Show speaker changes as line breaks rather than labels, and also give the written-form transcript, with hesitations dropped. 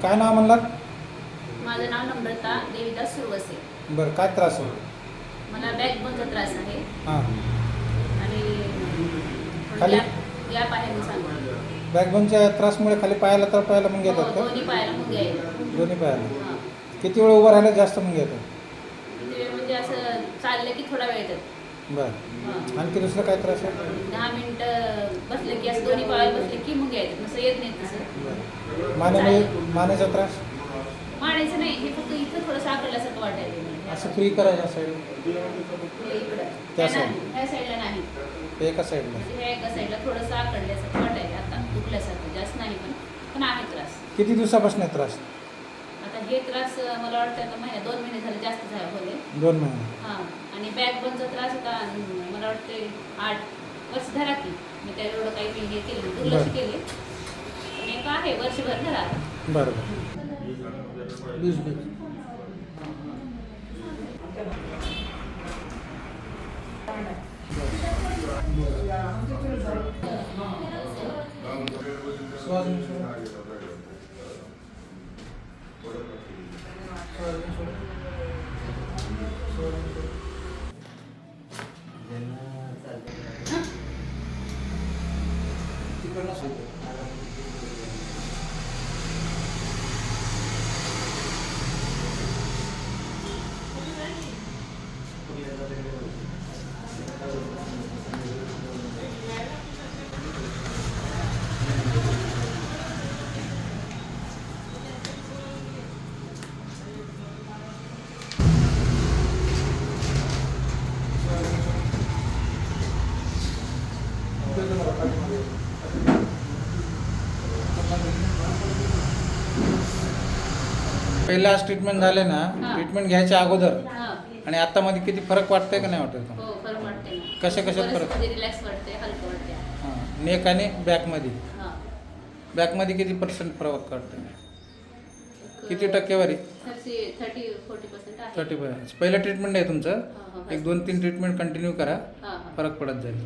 काय नाव म्हणलात?
माझं नाव नम्रता देवीदास सुरवसे.
बरं, काय त्रास होतो?
मला बॅकबोनचा त्रास आहे
हां.
आणि
खाली
गॅप आहे म्हणून सांगतो.
बॅकबोनच्या त्रासमुळे खाली पायाला तळपायाला मग येतात का?
दोन्ही पायाला मुंग्या आहेत.
दोन्ही पायाला.
हां.
किती वेळ उभं राहिलं जास्त मग येतं?
किती वेळ म्हणजे असं चाललं की थोडा वेळ येतात.
बरं. आणखी दुसरं काय त्रास आहे?
10 मिनिटं बसले की असं दोन्ही पायाला बसले की मुंग्या येतात. नसं येत नाही तसं.
बरं. मानेचा त्रास?
मानेचं नाही, हे फक्त इथं थोडंसं आकडल्यासारखं वाटायला.
असं फ्री करायचं साईड
इकडं
त्या साईड
ह्या साईडला नाही,
एका साईडला.
ह्या एका साईडला थोडंसं आकडल्यासारखं वाटायला. आता दुखल्यासारखं जास्त नाही पण आहे त्रास.
किती दिवसापासून आहे त्रास?
आता हे त्रास मला वाटतं आता 2 महिने झाले जास्त झाले होते.
2 महिने.
हां. आणि बॅकबोनचा त्रास होता मला वाटते 8 वर्ष झाला की मी त्या एवढं काही मी हे केलं दुर्लक्ष केले. पण एक आहे वर्षभर झाला आता.
बरं. पहिला आज ट्रीटमेंट झाले ना, ट्रीटमेंट घ्यायच्या अगोदर
हां.
आणि आता मध्ये किती फरक वाटतंय का नाही वाटत?
हो, फरक वाटते ना.
कशात फरक?
रिलॅक्स वाटते, हलकं वाटते.
हां. नेक आणि बॅकमध्ये.
हां.
बॅकमध्ये किती % फरक वाटतंय? किती टक्केवारी?
30-40% आहे.
30%. पहिलं ट्रीटमेंट आहे तुमचं.
हो, हो.
एक 2-3 ट्रीटमेंट कंटिन्यू करा,
हां, हां.
फरक पडत जाईल.